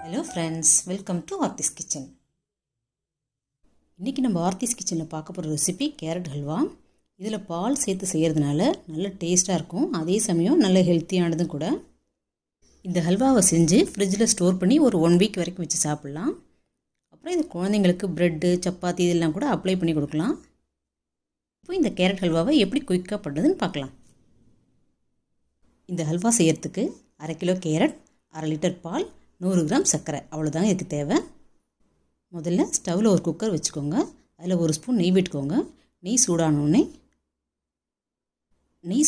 Hello friends, welcome to Aarthi's kitchen. இன்றைக்கி நம்ம ஆர்த்திஸ் கிச்சனில் பார்க்க போகிற ரெசிபி கேரட் ஹல்வா. இதில் பால் சேர்த்து செய்கிறதுனால நல்ல டேஸ்ட்டாக இருக்கும், அதே சமயம் நல்ல ஹெல்த்தியானதும் கூட. இந்த ஹல்வாவை செஞ்சு ஃப்ரிட்ஜில் ஸ்டோர் பண்ணி ஒரு 1 வீக் வரைக்கும் வச்சு சாப்பிட்லாம். அப்புறம் இது குழந்தைங்களுக்கு ப்ரெட்டு, சப்பாத்தி இதெல்லாம் கூட அப்ளை பண்ணி கொடுக்கலாம். இப்போ இந்த கேரட் ஹல்வாவை எப்படி குயிக்காக பண்ணுறதுன்னு பார்க்கலாம். இந்த ஹல்வா செய்கிறதுக்கு 1/2 கிலோ கேரட், 1/2 லிட்டர் பால், 100 கிராம் சர்க்கரை, அவ்வளோதாங்க இதுக்கு தேவை. முதல்ல ஸ்டவ்வில் ஒரு குக்கர் வச்சுக்கோங்க. அதில் 1 ஸ்பூன் நெய் விட்டுக்கோங்க. நெய்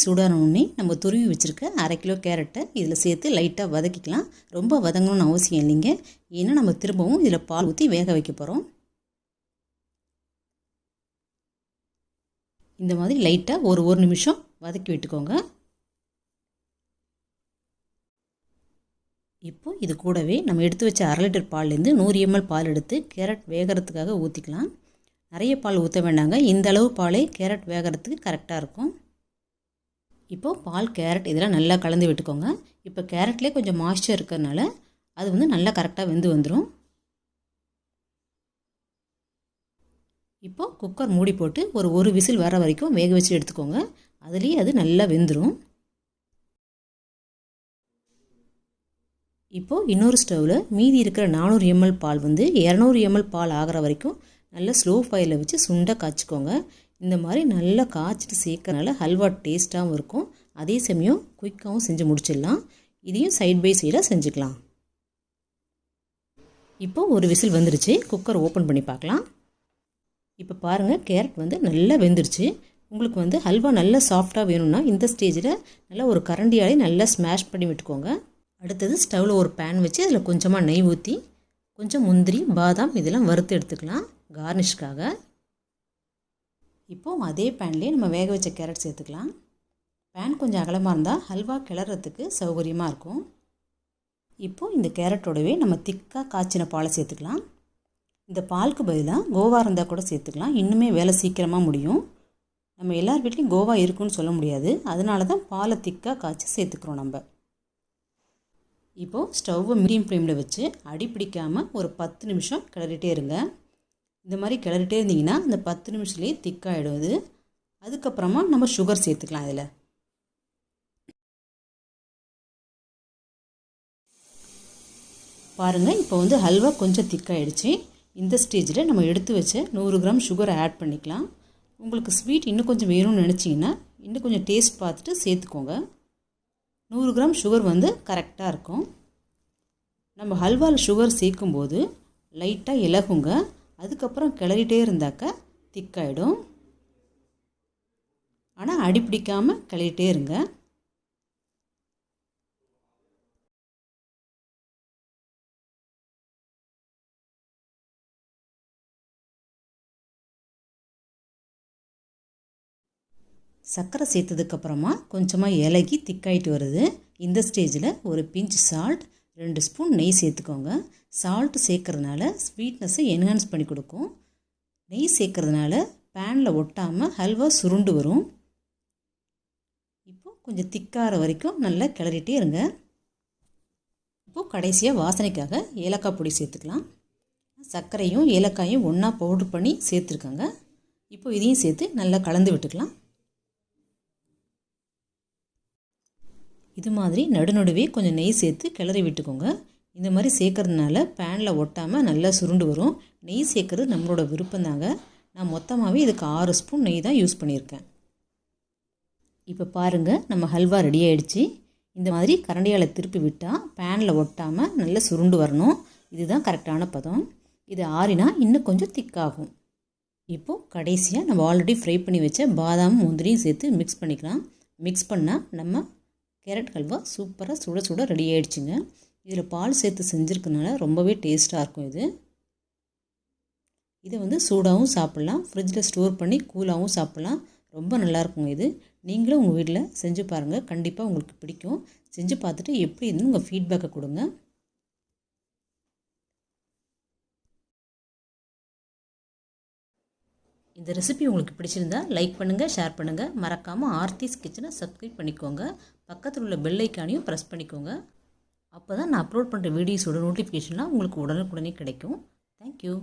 சூடானோடனே நம்ம துருவி வச்சுருக்க 1/2 கிலோ கேரட்டை இதில் சேர்த்து லைட்டாக வதக்கிக்கலாம். ரொம்ப வதங்கணும்னு அவசியம் இல்லைங்க, ஏன்னா நம்ம திரும்பவும் இதில் பால் ஊற்றி வேக வைக்க போகிறோம். இந்த மாதிரி லைட்டாக ஒரு நிமிஷம் வதக்கி விட்டுக்கோங்க. இப்போ இது கூடவே நம்ம எடுத்து வச்ச 1/2 லிட்டர் பால்லேருந்து 100 ml பால் எடுத்து கேரட் வேகிறதுக்காக ஊற்றிக்கலாம். நிறைய பால் ஊற்ற வேண்டாங்க, இந்த அளவு பாலே கேரட் வேகிறதுக்கு கரெக்டாக இருக்கும். இப்போது பால், கேரட் இதெல்லாம் நல்லா கலந்து விட்டுக்கோங்க. இப்போ கேரட்லேயே கொஞ்சம் மாய்ஸ்சர் இருக்கிறதுனால அது நல்லா கரெக்டாக வெந்து வந்துடும். இப்போது குக்கர் மூடி போட்டு ஒரு விசில் வர வரைக்கும் வேக வச்சு எடுத்துக்கோங்க. அதுலேயே அது நல்லா வெந்துடும். இப்போது இன்னொரு ஸ்டவ்வில் மீதி இருக்கிற 400 ml பால் 200 ml பால் ஆகிற வரைக்கும் நல்லா ஸ்லோ ஃபயரில் வச்சு சுண்டை காய்ச்சிக்கோங்க. இந்த மாதிரி நல்லா காய்ச்சிட்டு சேர்க்கறனால ஹல்வா டேஸ்ட்டாகவும் இருக்கும், அதே சமயம் குயிக்காகவும் செஞ்சு முடிச்சிடலாம். இதையும் சைட் பை சைடாக செஞ்சுக்கலாம். இப்போது ஒரு விசில் வந்துருச்சு, குக்கர் ஓப்பன் பண்ணி பார்க்கலாம். இப்போ பாருங்கள், கேரட் நல்லா வெந்துருச்சு. உங்களுக்கு ஹல்வா நல்லா சாஃப்டாக வேணும்னா இந்த ஸ்டேஜில் நல்லா ஒரு கரண்டியாலே நல்லா ஸ்மாஷ் பண்ணி விட்டுக்கோங்க. அடுத்தது ஸ்டவ்வில் ஒரு பேன் வச்சு அதில் கொஞ்சமாக நெய் ஊற்றி கொஞ்சம் முந்திரி, பாதாம் இதெல்லாம் வறுத்து எடுத்துக்கலாம் கார்னிஷ்காக. இப்போது அதே பேன்லேயே நம்ம வேக வச்ச கேரட் சேர்த்துக்கலாம். பேன் கொஞ்சம் அகலமாக இருந்தால் ஹல்வா கிளறதுக்கு சௌகரியமாக இருக்கும். இப்போது இந்த கேரட்டோடவே நம்ம திக்காக காய்ச்சின பாலை சேர்த்துக்கலாம். இந்த பாலுக்கு பதிலாக கோவா இருந்தால் கூட சேர்த்துக்கலாம், இன்னுமே வேலை சீக்கிரமாக முடியும். நம்ம எல்லார் வீட்லேயும் கோவா இருக்குன்னு சொல்ல முடியாது, அதனால தான் பாலை திக்காக காய்ச்சி சேர்த்துக்கிறோம் நம்ம. இப்போது ஸ்டவ்வை மீடியம் ஃப்ளேமில் வச்சு அடி பிடிக்காமல் ஒரு 10 நிமிஷம் கிளறிட்டே இருங்க. இந்த மாதிரி கிளறிட்டே இருந்தீங்கன்னா அந்த 10 நிமிஷத்துலேயே திக்காகிடும் இது. அதுக்கப்புறமா நம்ம சுகர் சேர்த்துக்கலாம். இதில் பாருங்கள், இப்போ ஹல்வா கொஞ்சம் திக்காகிடுச்சு. இந்த ஸ்டேஜில் நம்ம எடுத்து வச்ச 100 கிராம் சுகரை ஆட் பண்ணிக்கலாம். உங்களுக்கு ஸ்வீட் இன்னும் கொஞ்சம் வேணும்னு நினச்சிங்கன்னா இன்னும் கொஞ்சம் டேஸ்ட் பார்த்துட்டு சேர்த்துக்கோங்க. 100 கிராம் சுகர் கரெக்டாக இருக்கும். நம்ம ஹல்வாவில் சுகர் சேர்க்கும்போது லைட்டாக இலகுங்க, அதுக்கப்புறம் கிளறிட்டே இருந்தாக்க திக்காயிடும். ஆனால் அடி பிடிக்காமல் கிளறிட்டே இருங்க. சர்க்கரை சேர்த்ததுக்கப்புறமா கொஞ்சமாக இலகி திக்காயிட்டு வருது. இந்த ஸ்டேஜில் ஒரு பிஞ்ச் சால்ட், 2 ஸ்பூன் நெய் சேர்த்துக்கோங்க. சால்ட் சேர்க்கறதுனால ஸ்வீட்னஸை என்ஹான்ஸ் பண்ணி கொடுக்கும். நெய் சேர்க்கறதுனால பேனில் ஒட்டாமல் ஹல்வா சுருண்டு வரும். இப்போது கொஞ்சம் திக்காகிற வரைக்கும் நல்லா கிளறிட்டே இருங்க. இப்போது கடைசியாக வாசனைக்காக ஏலக்காய் பொடி சேர்த்துக்கலாம். சர்க்கரையும் ஏலக்காயும் ஒன்றா பவுடர் பண்ணி சேர்த்துருக்கோங்க. இப்போ இதையும் சேர்த்து நல்லா கலந்து விட்டுக்கலாம். இது மாதிரி நடுவே கொஞ்சம் நெய் சேர்த்து கிளறி விட்டுக்கோங்க. இந்த மாதிரி சேர்க்கறதுனால பேனில் ஒட்டாமல் நல்லா சுருண்டு வரும். நெய் சேர்க்கறது நம்மளோட விருப்பம்தாங்க. நான் மொத்தமாகவே இதுக்கு 6 ஸ்பூன் நெய் தான் யூஸ் பண்ணியிருக்கேன். இப்போ பாருங்கள், நம்ம ஹல்வா ரெடி ஆகிடுச்சு. இந்த மாதிரி கரண்டியால் திருப்பி விட்டால் பேனில் ஒட்டாமல் நல்லா சுருண்டு வரணும். இதுதான் கரெக்டான பதம். இது ஆறினா இன்னும் கொஞ்சம் திக்காகும். இப்போது கடைசியாக நம்ம ஆல்ரெடி ஃப்ரை பண்ணி வச்ச பாதாம், முந்திரியும் சேர்த்து மிக்ஸ் பண்ணிக்கலாம். மிக்ஸ் பண்ணால் நம்ம கேரட் ஹல்வா சூப்பராக சுட சுட ரெடி ஆகிடுச்சுங்க. இதில் பால் சேர்த்து செஞ்சுருக்கனால ரொம்பவே டேஸ்ட்டாக இருக்கும். இதை சூடாகவும் சாப்பிட்லாம், ஃப்ரிட்ஜில் ஸ்டோர் பண்ணி கூலாகவும் சாப்பிட்லாம். ரொம்ப நல்லாயிருக்குங்க. இது நீங்களும் உங்கள் வீட்டில் செஞ்சு பாருங்கள், கண்டிப்பாக உங்களுக்கு பிடிக்கும். செஞ்சு பார்த்துட்டு எப்படி இருந்துன்னு உங்கள் ஃபீட்பேக்கை கொடுங்க. இந்த ரெசிபி உங்களுக்கு பிடிச்சிருந்தா லைக் பண்ணுங்கள், ஷேர் பண்ணுங்கள். மறக்காமல் ஆர்த்திஸ் கிச்சனை சப்ஸ்கிரைப் பண்ணிக்கோங்க. பக்கத்தில் உள்ள பெல் ஐக்கானையும் ப்ரெஸ் பண்ணிக்கோங்க. அப்போ தான் நான் அப்லோட் பண்ணுற வீடியோஸோட நோட்டிஃபிகேஷன்லாம் உங்களுக்கு உடனுக்குடனே கிடைக்கும். தேங்க்யூ.